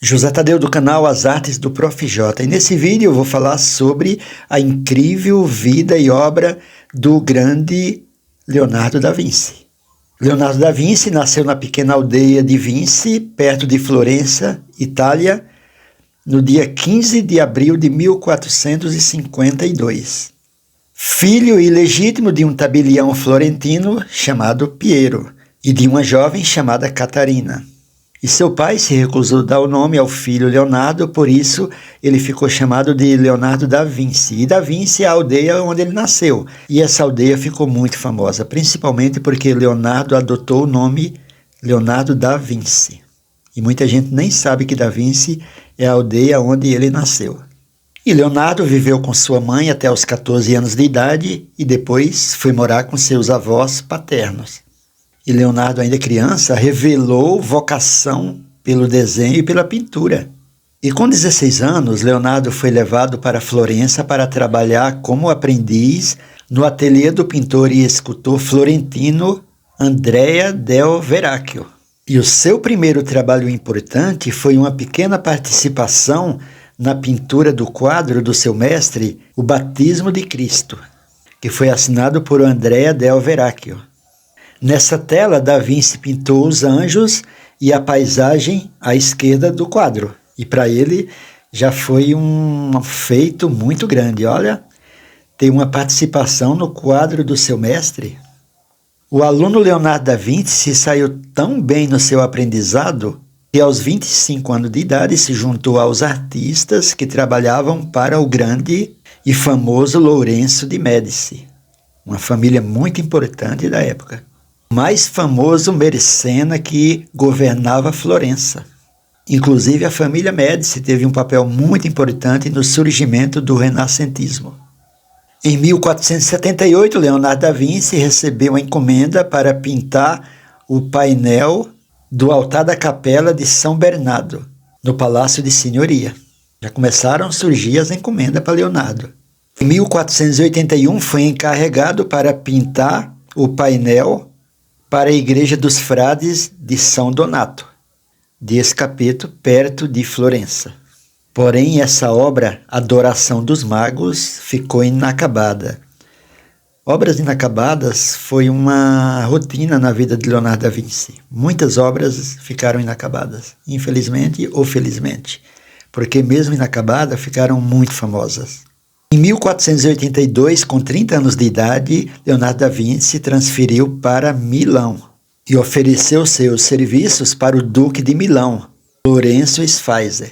José Tadeu do canal As Artes do Prof. J. E nesse vídeo eu vou falar sobre a incrível vida e obra do grande Leonardo da Vinci. Leonardo da Vinci nasceu na pequena aldeia de Vinci, perto de Florença, Itália, no dia 15 de abril de 1452. Filho ilegítimo de um tabelião florentino chamado Piero e de uma jovem chamada Catarina. E seu pai se recusou a dar o nome ao filho Leonardo, por isso ele ficou chamado de Leonardo da Vinci. E da Vinci é a aldeia onde ele nasceu. E essa aldeia ficou muito famosa, principalmente porque Leonardo adotou o nome Leonardo da Vinci. E muita gente nem sabe que da Vinci é a aldeia onde ele nasceu. E Leonardo viveu com sua mãe até os 14 anos de idade e depois foi morar com seus avós paternos. E Leonardo, ainda criança, revelou vocação pelo desenho e pela pintura. E com 16 anos, Leonardo foi levado para Florença para trabalhar como aprendiz no ateliê do pintor e escultor florentino Andrea del Verrocchio. E o seu primeiro trabalho importante foi uma pequena participação na pintura do quadro do seu mestre, O Batismo de Cristo, que foi assinado por Andrea del Verrocchio. Nessa tela, Da Vinci pintou os anjos e a paisagem à esquerda do quadro. E para ele já foi um feito muito grande. Olha, tem uma participação no quadro do seu mestre. O aluno Leonardo da Vinci saiu tão bem no seu aprendizado que aos 25 anos de idade se juntou aos artistas que trabalhavam para o grande e famoso Lourenço de Médici, uma família muito importante da época. O mais famoso Merecena que governava Florença. Inclusive a família Médici teve um papel muito importante no surgimento do renascentismo. Em 1478, Leonardo da Vinci recebeu a encomenda para pintar o painel do altar da capela de São Bernardo, no Palácio de Senhoria. Já começaram a surgir as encomendas para Leonardo. Em 1481 foi encarregado para pintar o painel para a Igreja dos Frades de São Donato, de Escapeto, perto de Florença. Porém, essa obra, Adoração dos Magos, ficou inacabada. Obras inacabadas foi uma rotina na vida de Leonardo da Vinci. Muitas obras ficaram inacabadas, infelizmente ou felizmente, porque mesmo inacabadas ficaram muito famosas. Em 1482, com 30 anos de idade, Leonardo da Vinci se transferiu para Milão e ofereceu seus serviços para o Duque de Milão, Lorenzo Sforza.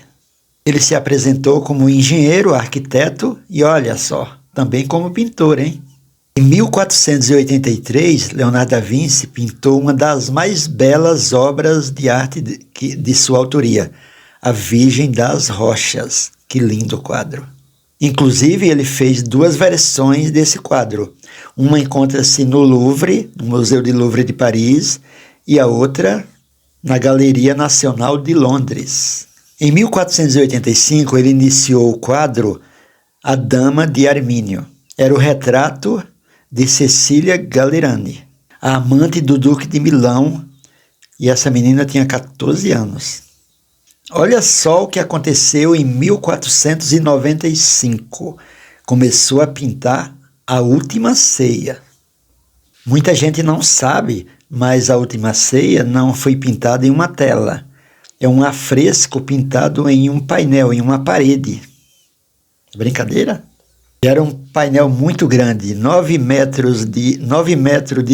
Ele se apresentou como engenheiro, arquiteto e, olha só, também como pintor, hein? Em 1483, Leonardo da Vinci pintou uma das mais belas obras de arte de sua autoria, A Virgem das Rochas. Que lindo quadro! Inclusive, ele fez duas versões desse quadro. Uma encontra-se no Louvre, no Museu de Louvre de Paris, e a outra na Galeria Nacional de Londres. Em 1485, ele iniciou o quadro A Dama de Armínio. Era o retrato de Cecília Gallerani, a amante do Duque de Milão, e essa menina tinha 14 anos. Olha só o que aconteceu em 1495. Começou a pintar A Última Ceia. Muita gente não sabe, mas A Última Ceia não foi pintada em uma tela. É um afresco pintado em um painel, em uma parede. Brincadeira? Era um painel muito grande, 9 metros de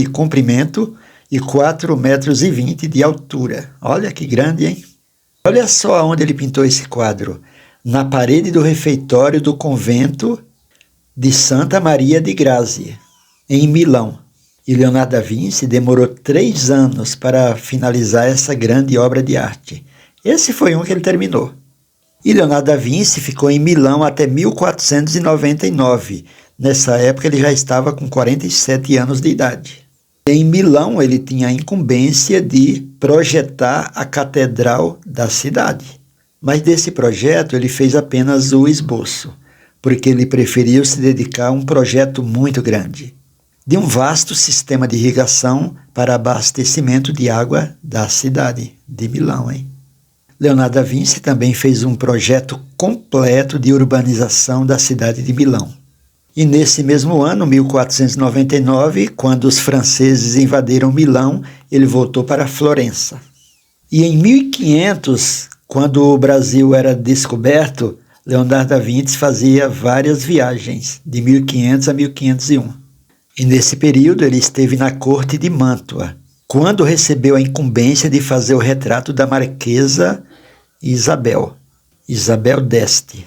comprimento e 4,20 metros de altura. Olha que grande, hein? Olha só onde ele pintou esse quadro. Na parede do refeitório do convento de Santa Maria di Grazia, em Milão. E Leonardo da Vinci demorou 3 anos para finalizar essa grande obra de arte. Esse foi um que ele terminou. E Leonardo da Vinci ficou em Milão até 1499. Nessa época ele já estava com 47 anos de idade. Em Milão ele tinha a incumbência de projetar a catedral da cidade. Mas desse projeto ele fez apenas o esboço, porque ele preferiu se dedicar a um projeto muito grande, de um vasto sistema de irrigação para abastecimento de água da cidade de Milão, hein? Leonardo da Vinci também fez um projeto completo de urbanização da cidade de Milão. E nesse mesmo ano, 1499, quando os franceses invadiram Milão, ele voltou para Florença. E em 1500, quando o Brasil era descoberto, Leonardo da Vinci fazia várias viagens, de 1500 a 1501. E nesse período ele esteve na corte de Mantua, quando recebeu a incumbência de fazer o retrato da Marquesa Isabel d'Este,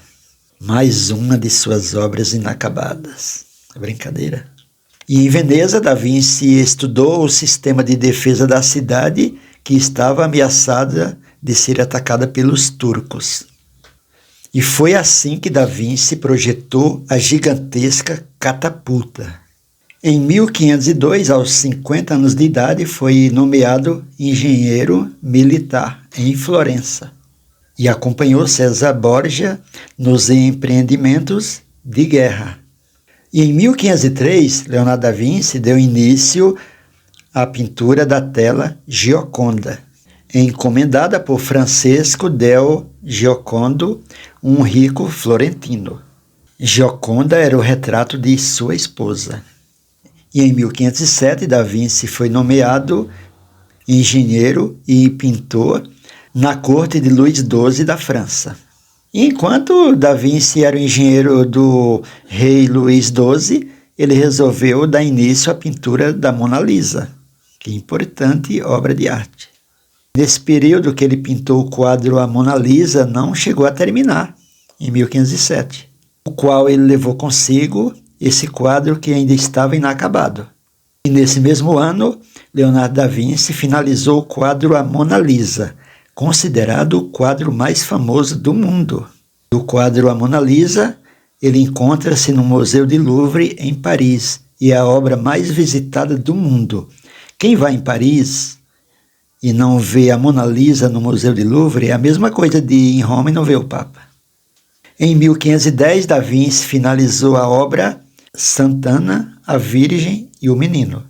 mais uma de suas obras inacabadas. É brincadeira. E em Veneza, Da Vinci estudou o sistema de defesa da cidade, que estava ameaçada de ser atacada pelos turcos. E foi assim que Da Vinci projetou a gigantesca catapulta. Em 1502, aos 50 anos de idade, foi nomeado engenheiro militar em Florença e acompanhou César Borgia nos empreendimentos de guerra. E em 1503, Leonardo da Vinci deu início à pintura da tela Gioconda, encomendada por Francesco del Giocondo, um rico florentino. Gioconda era o retrato de sua esposa. E em 1507, Da Vinci foi nomeado engenheiro e pintor na corte de Luís XII da França. E enquanto Da Vinci era o engenheiro do rei Luís XII, ele resolveu dar início à pintura da Mona Lisa, que é importante obra de arte. Nesse período que ele pintou o quadro A Mona Lisa, não chegou a terminar, em 1507, o qual ele levou consigo esse quadro que ainda estava inacabado. E nesse mesmo ano, Leonardo da Vinci finalizou o quadro A Mona Lisa, considerado o quadro mais famoso do mundo. O quadro A Mona Lisa, ele encontra-se no Museu do Louvre, em Paris, e é a obra mais visitada do mundo. Quem vai em Paris e não vê a Mona Lisa no Museu do Louvre é a mesma coisa de ir em Roma e não ver o Papa. Em 1510, Da Vinci finalizou a obra Santana, a Virgem e o Menino.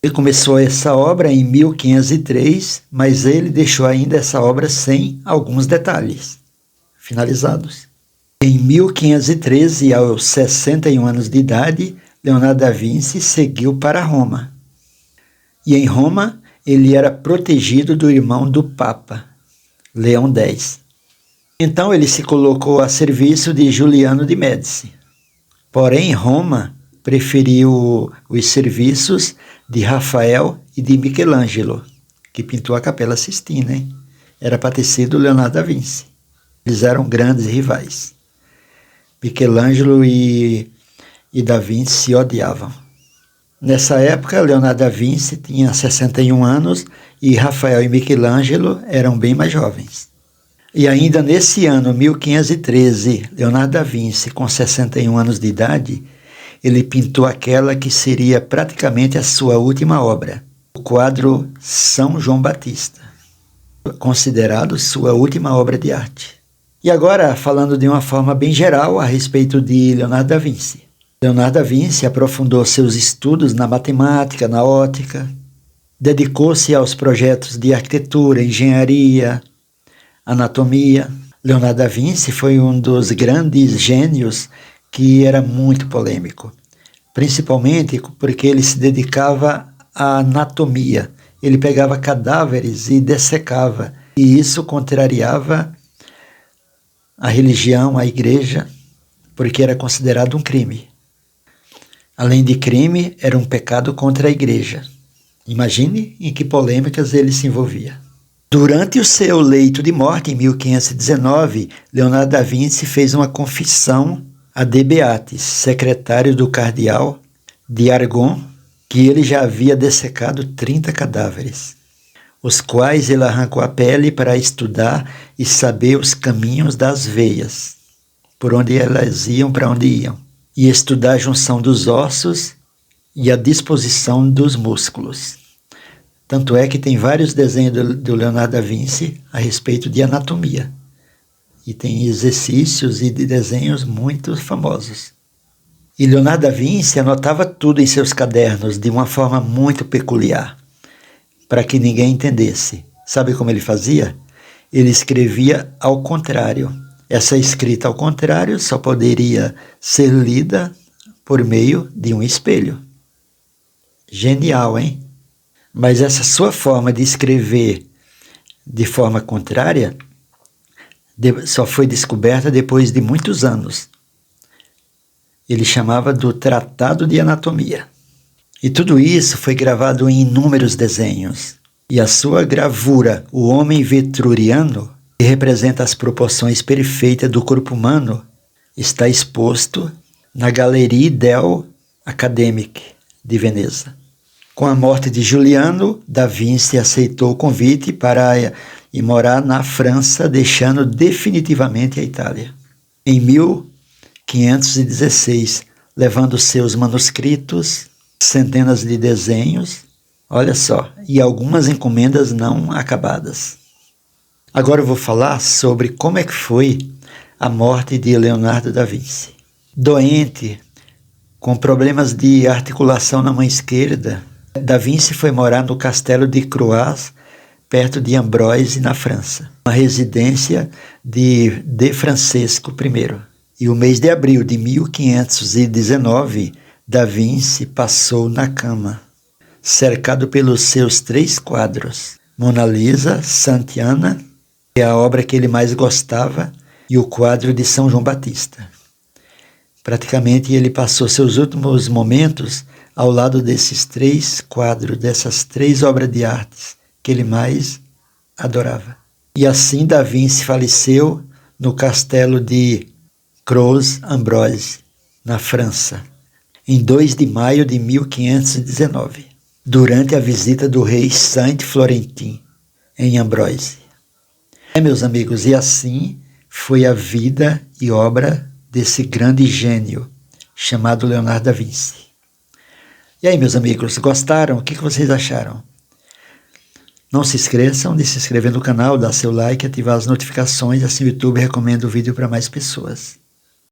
Ele começou essa obra em 1503, mas ele deixou ainda essa obra sem alguns detalhes finalizados. Em 1513, aos 61 anos de idade, Leonardo da Vinci seguiu para Roma. E em Roma, ele era protegido do irmão do Papa, Leão X. Então ele se colocou a serviço de Juliano de Médici. Porém, Roma preferiu os serviços de Rafael e de Michelangelo, que pintou a Capela Sistina, hein? Era para ter sido Leonardo da Vinci. Eles eram grandes rivais. Michelangelo e Da Vinci se odiavam. Nessa época, Leonardo da Vinci tinha 61 anos e Rafael e Michelangelo eram bem mais jovens. E ainda nesse ano, 1513, Leonardo da Vinci, com 61 anos de idade, ele pintou aquela que seria praticamente a sua última obra, o quadro São João Batista, considerado sua última obra de arte. E agora, falando de uma forma bem geral a respeito de Leonardo da Vinci. Leonardo da Vinci aprofundou seus estudos na matemática, na ótica, dedicou-se aos projetos de arquitetura, engenharia, anatomia. Leonardo da Vinci foi um dos grandes gênios que era muito polêmico, principalmente porque ele se dedicava à anatomia. Ele pegava cadáveres e dessecava, e isso contrariava a religião, a igreja, porque era considerado um crime. Além de crime, era um pecado contra a igreja. Imagine em que polêmicas ele se envolvia. Durante o seu leito de morte, em 1519, Leonardo da Vinci fez uma confissão a De Beatis, secretário do cardeal de Argon, que ele já havia dessecado 30 cadáveres, os quais ele arrancou a pele para estudar e saber os caminhos das veias, por onde elas iam, para onde iam, e estudar a junção dos ossos e a disposição dos músculos. Tanto é que tem vários desenhos do Leonardo da Vinci a respeito de anatomia. E tem exercícios e desenhos muito famosos. E Leonardo da Vinci anotava tudo em seus cadernos de uma forma muito peculiar, para que ninguém entendesse. Sabe como ele fazia? ele escrevia ao contrário. Essa escrita ao contrário só poderia ser lida por meio de um espelho. Genial, hein? Mas essa sua forma de escrever de forma contrária só foi descoberta depois de muitos anos. Ele chamava do Tratado de Anatomia. E tudo isso foi gravado em inúmeros desenhos. E a sua gravura, O Homem Vetruriano, que representa as proporções perfeitas do corpo humano, está exposto na Galerie del Academic de Veneza. Com a morte de Giuliano, Da Vinci aceitou o convite para ir morar na França, deixando definitivamente a Itália. Em 1516, levando seus manuscritos, centenas de desenhos, olha só, e algumas encomendas não acabadas. Agora eu vou falar sobre como é que foi a morte de Leonardo da Vinci. Doente, com problemas de articulação na mão esquerda, Da Vinci foi morar no castelo de Croix, perto de Ambrose, na França, uma residência de Francesco I. E o mês de abril de 1519, Da Vinci passou na cama, cercado pelos seus 3 quadros, Mona Lisa, Sant'Anna, que é a obra que ele mais gostava, e o quadro de São João Batista. Praticamente ele passou seus últimos momentos ao lado desses 3 quadros, dessas 3 obras de artes que ele mais adorava. E assim Da Vinci faleceu no castelo de Croix-Ambrose, na França, em 2 de maio de 1519, durante a visita do rei Saint-Florentin em Ambrose. Meus amigos, e assim foi a vida e obra desse grande gênio chamado Leonardo da Vinci. E aí, meus amigos, gostaram? O que vocês acharam? Não se esqueçam de se inscrever no canal, dar seu like, ativar as notificações, assim o YouTube recomenda o vídeo para mais pessoas.